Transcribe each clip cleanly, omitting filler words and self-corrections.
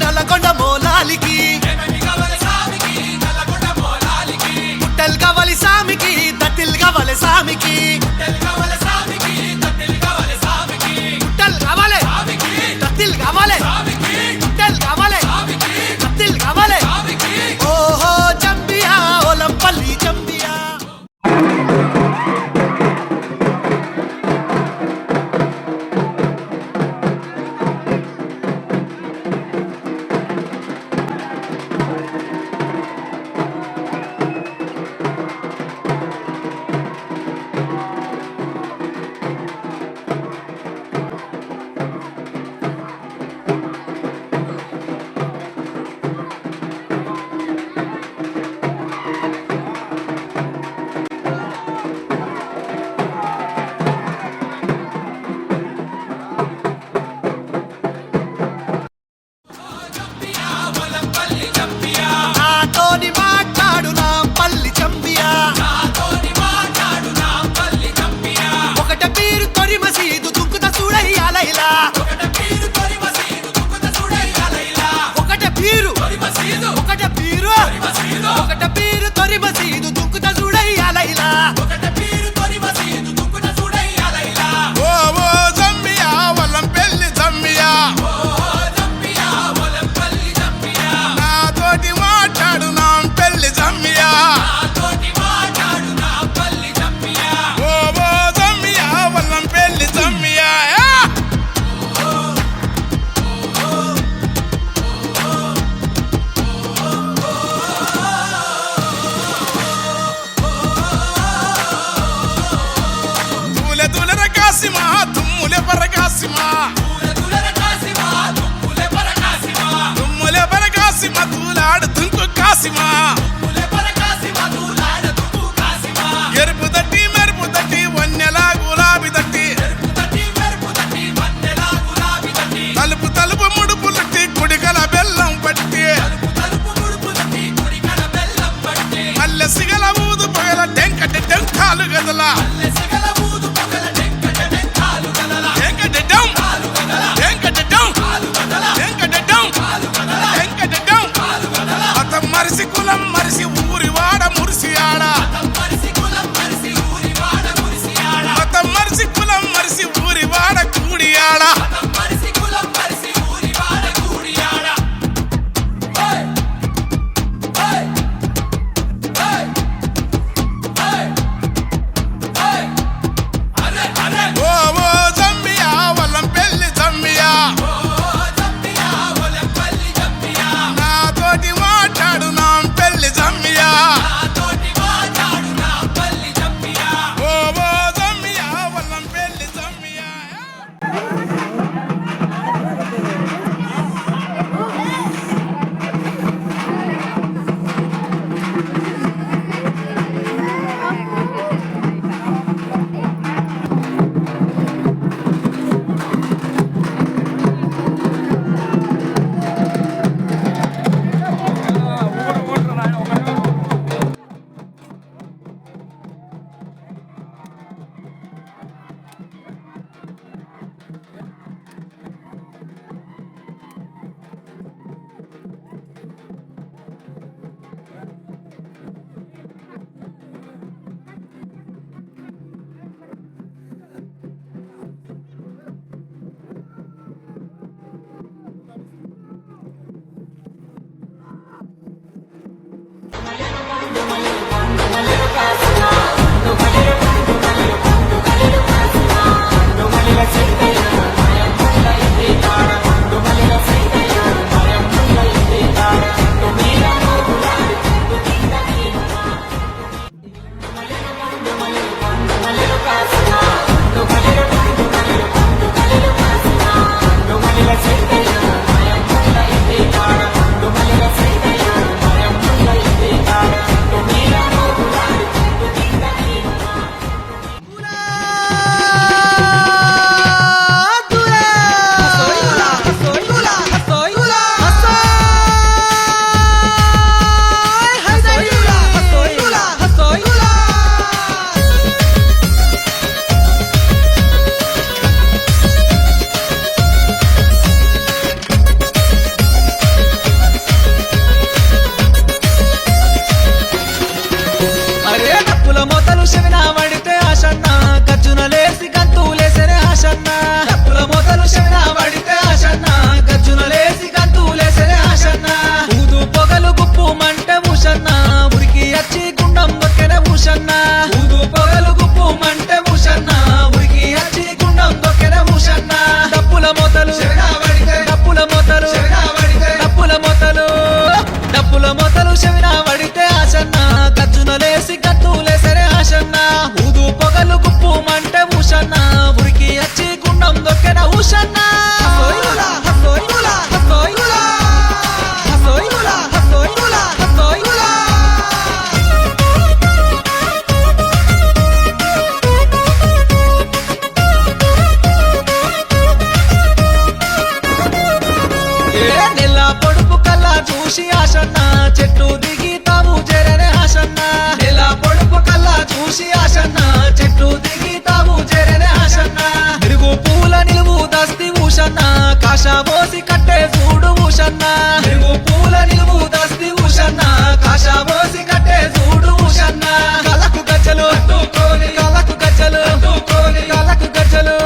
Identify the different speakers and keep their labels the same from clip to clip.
Speaker 1: నల్లగొండ మోలాలికి పుట్టెల్ కావాలి సామికి దట్టిల్ కావాలి సామికి పుట్టెల్ కావాలి దట్టిల్ కావాలి పుట్టెల్ కావాలి దట్టిల్ కావాలి ఓహో చంపియా ఓలంపల్లి చంపియా ఎరుపు దట్టి మెరుపు దట్టి వన్నెలా గులాబీ దట్టి తలుపు తలుపు ముడుపు లట్టి కుడికల బెల్లం పట్టి మల్లె సిగల ఊదు పగల టెంకటి టెంకాలు గదలా మరిసి కులం మరిసి ఊరి వాడ మురిసి ఆడ మతం మరిసి కులం మరిసి ఊరి వాడ కూడి ఆడ
Speaker 2: డప్పుల మొతలు శవిన పడితే ఆశన్న గజ్జున లేసి గంతులేసరే ఆశన్న డప్పుల మొతలు శవిన పడితే ఆశన్న గజ్జున లేసి గంతులేసరే ఆశన్న ఊదు పొగలు గుప్పు మంటే భూషన్న ఉరికి అచ్చి గుండం దొక్కెన భూషన్న ఊదు పొగలు గుప్పు మంటే భూషన్న ఉరికి అచ్చి గుండం దొక్కెన భూషన్న డప్పుల మొతలు శవిన పడితే డప్పుల మొతలు శవిన పడితే డప్పుల మొతలు డప్పుల మొతలు శవిన పడితే ఆశన్న గజ్జున లేసి గంతులేసరే ఆశన్న ఊదు పొగలు గుప్పు మంటే భూషన్న ఉరికి అచ్చి గుండం దొక్కెన భూషన్న హసోయులా హసోయులా హసోయులా హసోయులా హసోయులా హసోయులా నెల పొడుపు కల్లా చూసి ఆశన్న చెట్టు దిగి తాము చేరనే ఆశన్న నెల పొడుపు కల్లా చూసి ఆశన్న చెట్టు దిగి తాము చేరనే ఆశన్న తిరుగు పూల నిలువు దస్తి ఊషన్న కాషాబోసి కట్టే చూడు ఊషన్న తిరుగు పూల నిలువు దస్తి ఊషన్న కాషాబోసి కట్టే చూడు ఊషన్న కలకు గజ్జలు కట్టుకోని కలకు గజ్జలు కట్టుకోని కలకు గజ్జలు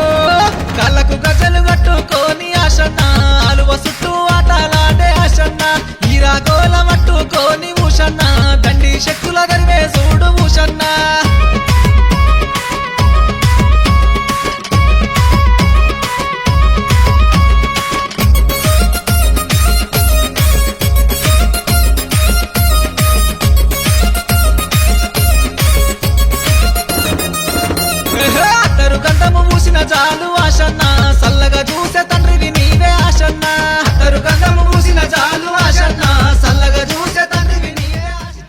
Speaker 2: కళ్ళకు గజ్జలు కట్టుకోని ఆశన్న అలువ చుట్టూ ఆటలాడే ఆశన్న ఈరా గోల మట్టుకోని ఊషన్న దండి శక్తుల గరివే చూడు ఊషన్న అత్తరు గంధము మూసిన చాలు ఆశన్న సల్లగా చూసే తండ్రివి నీవే ఆశన్న అత్తరు గంధము మూసిన చాలు ఆశన్న సల్లగా చూసే తండ్రివి నీవే Ashanna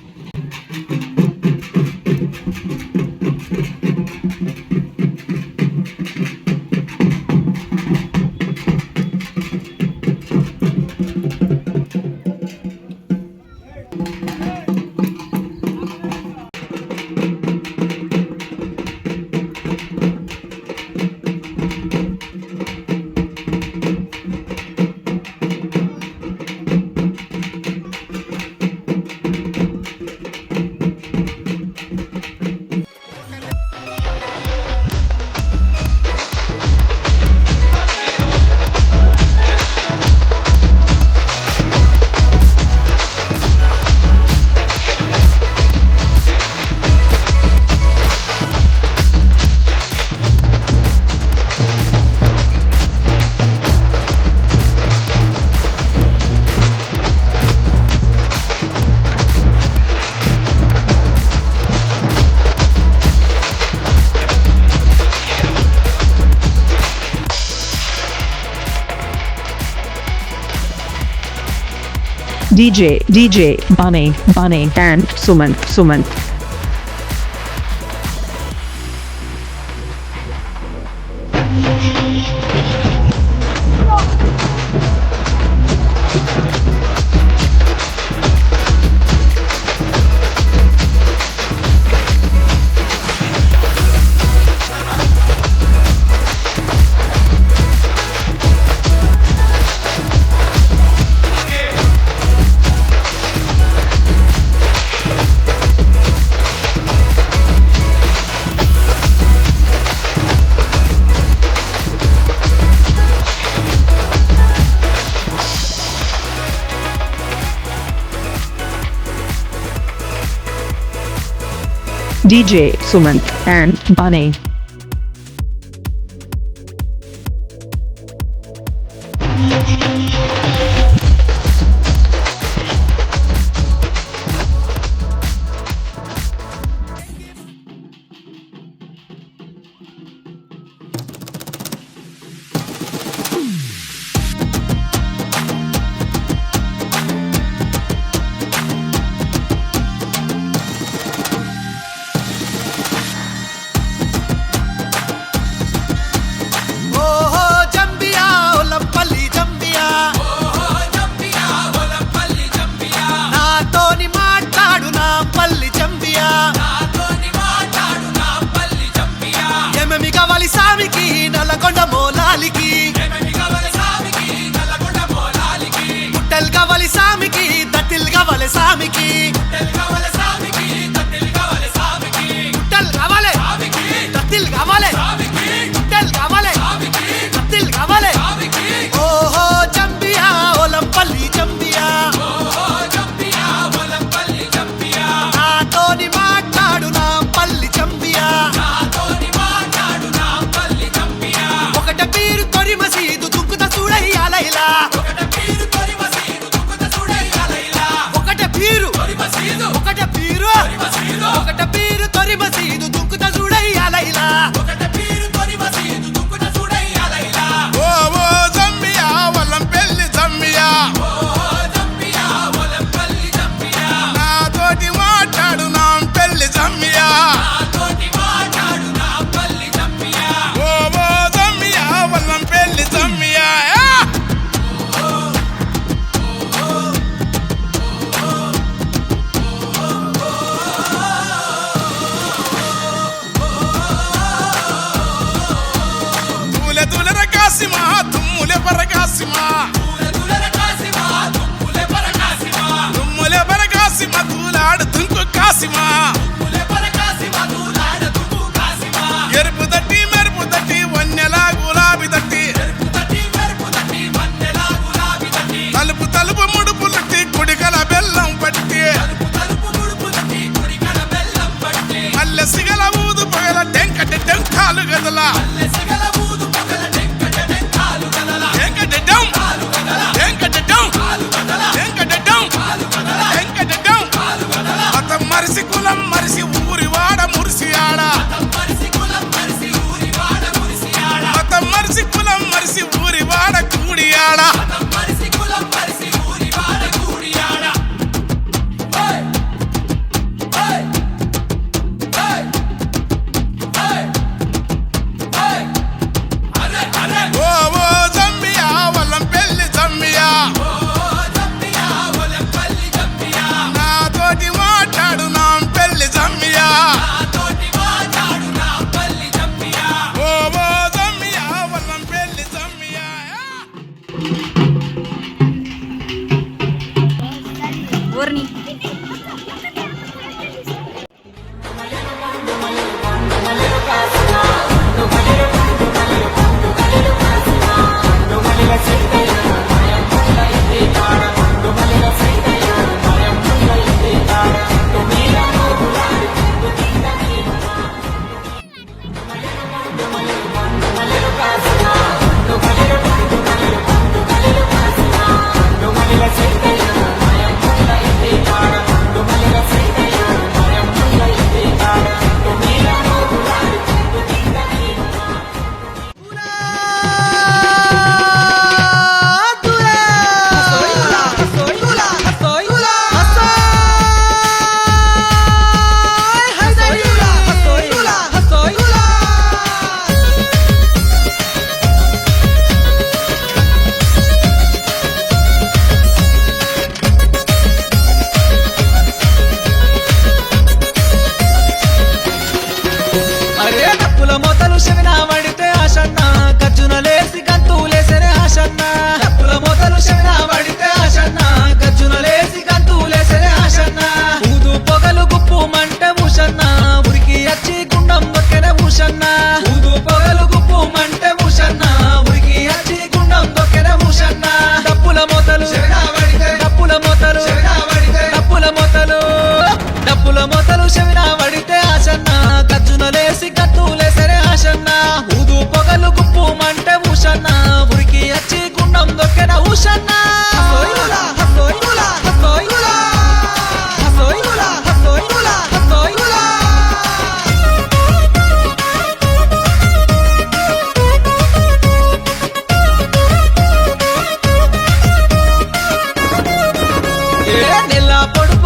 Speaker 3: DJ Bunny and Suman. DJ Suman and Bunny.
Speaker 1: కాసిమా దుమ్ములే బర కాసిమా దూలాడు దుంకు కాసిమా ఎరుపు దట్టి మెరుపు దట్టి వన్నెలా గులాబీ దట్టి తలుపు తలుపు ముడుపు లట్టి కుడికల బెల్లం పట్టి మల్లె సిగల ఊదు పగల టెంకటి టెంకాలు గదల మరిసి కులం మరిసి ఊరి వాడ మురిసి ఆడ మతం మరిసి కులం మరిసి ఊరి వాడ కూడి ఆడ ఓ ఓ జమ్మియా వల్లం పెళ్లి జమ్మియా నాతోటి మాట్లాడు నా పెళ్లి జమ్మియా ఓ ఓ జమ్మియా వల్లం పెళ్లి జమ్మియా
Speaker 4: ఊరిని
Speaker 2: అరే డప్పుల మొదలు శివనా